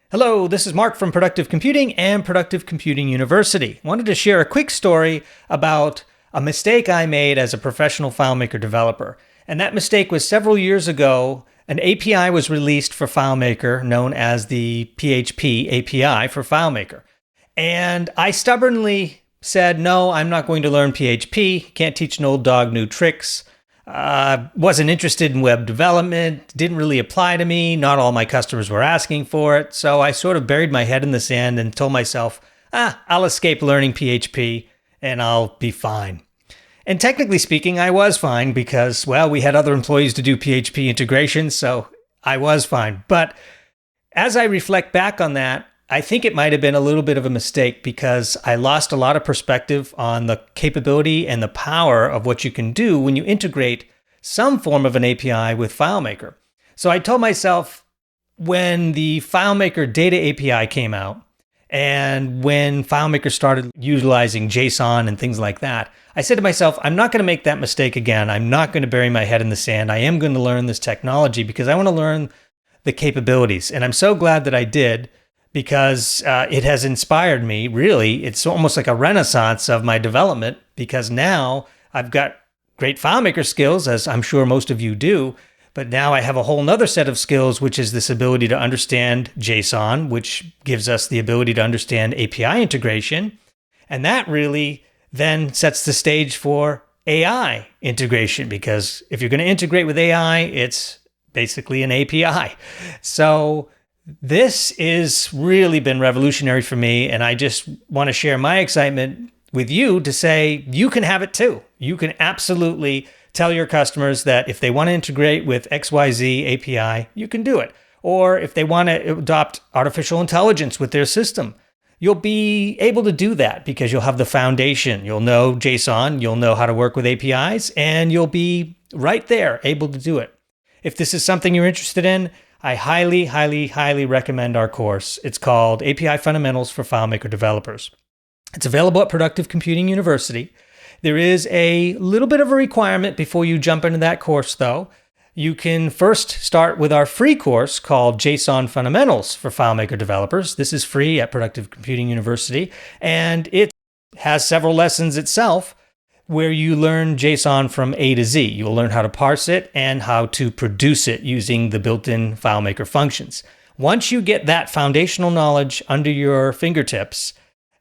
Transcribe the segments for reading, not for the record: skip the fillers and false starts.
Hello, this is Mark from Productive Computing and Productive Computing University. I wanted to share a quick story about a mistake I made as a professional FileMaker developer. And that mistake was several years ago. An API was released for FileMaker known as the PHP API for FileMaker. And I stubbornly said, no, I'm not going to learn PHP. Can't teach an old dog new tricks. Wasn't interested in web development, didn't really apply to me. Not all my customers were asking for it. So I sort of buried my head in the sand and told myself, I'll escape learning PHP and I'll be fine. And technically speaking, I was fine because, well, we had other employees to do PHP integration, so I was fine. But as I reflect back on that, I think it might have been a little bit of a mistake because I lost a lot of perspective on the capability and the power of what you can do when you integrate some form of an API with FileMaker. So I told myself when the FileMaker Data API came out and when FileMaker started utilizing JSON and things like that, I said to myself, I'm not going to make that mistake again. I'm not going to bury my head in the sand. I am going to learn this technology because I want to learn the capabilities. And I'm so glad that I did, because it has inspired me, really. It's almost like a renaissance of my development because now I've got great FileMaker skills, as I'm sure most of you do, but now I have a whole nother set of skills, which is this ability to understand JSON, which gives us the ability to understand API integration. And that really then sets the stage for AI integration, because if you're going to integrate with AI, it's basically an API. So this has really been revolutionary for me, and I just want to share my excitement with you to say you can have it too. You can absolutely tell your customers that if they want to integrate with XYZ API, you can do it. Or if they want to adopt artificial intelligence with their system, you'll be able to do that because you'll have the foundation. You'll know JSON, you'll know how to work with APIs, and you'll be right there able to do it. If this is something you're interested in, I highly, highly, highly recommend our course. It's called API Fundamentals for FileMaker Developers. It's available at Productive Computing University. There is a little bit of a requirement before you jump into that course, though. You can first start with our free course called JSON Fundamentals for FileMaker Developers. This is free at Productive Computing University, and it has several lessons itself where you learn JSON from A to Z. You'll learn how to parse it and how to produce it using the built-in FileMaker functions. Once you get that foundational knowledge under your fingertips,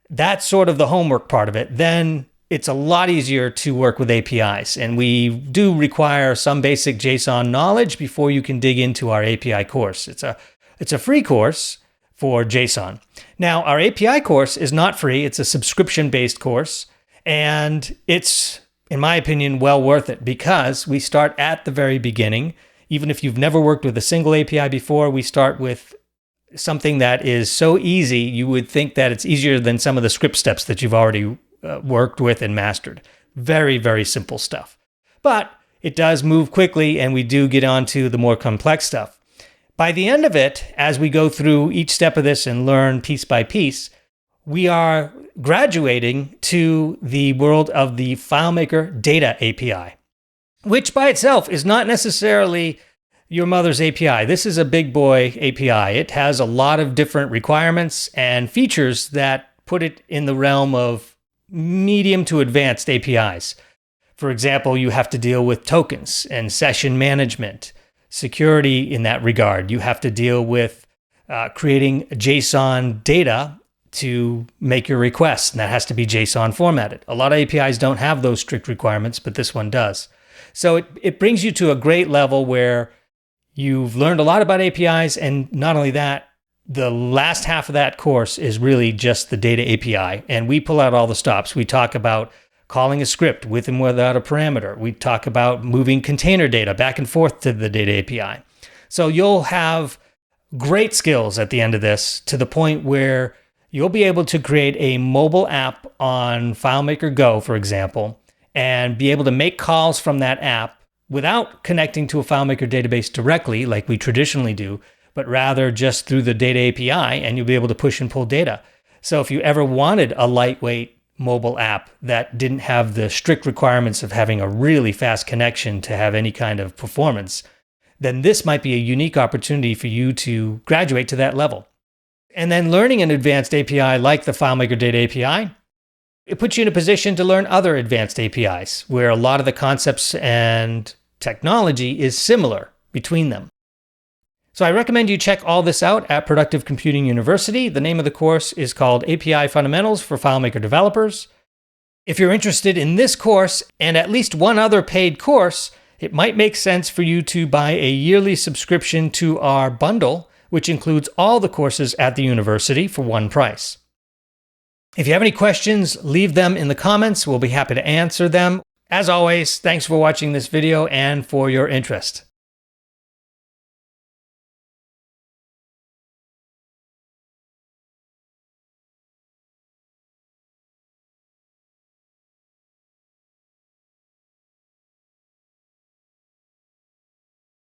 that's sort of the homework part of it. Then it's a lot easier to work with APIs. And we do require some basic JSON knowledge before you can dig into our API course. It's a free course for JSON. Now, our API course is not free. It's a subscription-based course. And it's, in my opinion, well worth it because we start at the very beginning. Even if you've never worked with a single API before, we start with something that is so easy, you would think that it's easier than some of the script steps that you've already worked with and mastered. Very, very simple stuff. But it does move quickly, and we do get on to the more complex stuff. By the end of it, as we go through each step of this and learn piece by piece, we are graduating to the world of the FileMaker Data API, which by itself is not necessarily your mother's API. This is a big boy API. It has a lot of different requirements and features that put it in the realm of medium to advanced APIs. For example, you have to deal with tokens and session management, security in that regard. You have to deal with creating JSON data to make your requests, and that has to be JSON formatted. A lot of APIs don't have those strict requirements, but this one does. So it brings you to a great level where you've learned a lot about APIs, and not only that, the last half of that course is really just the data API, and we pull out all the stops. We talk about calling a script with and without a parameter. We talk about moving container data back and forth to the data API. So you'll have great skills at the end of this to the point where you'll be able to create a mobile app on FileMaker Go, for example, and be able to make calls from that app without connecting to a FileMaker database directly like we traditionally do, but rather just through the data API, and you'll be able to push and pull data. So if you ever wanted a lightweight mobile app that didn't have the strict requirements of having a really fast connection to have any kind of performance, then this might be a unique opportunity for you to graduate to that level. And then learning an advanced API like the FileMaker Data API, it puts you in a position to learn other advanced APIs where a lot of the concepts and technology is similar between them. So I recommend you check all this out at Productive Computing University. The name of the course is called API Fundamentals for FileMaker Developers. If you're interested in this course and at least one other paid course, it might make sense for you to buy a yearly subscription to our bundle, which includes all the courses at the university for one price. If you have any questions, leave them in the comments. We'll be happy to answer them. As always, thanks for watching this video and for your interest.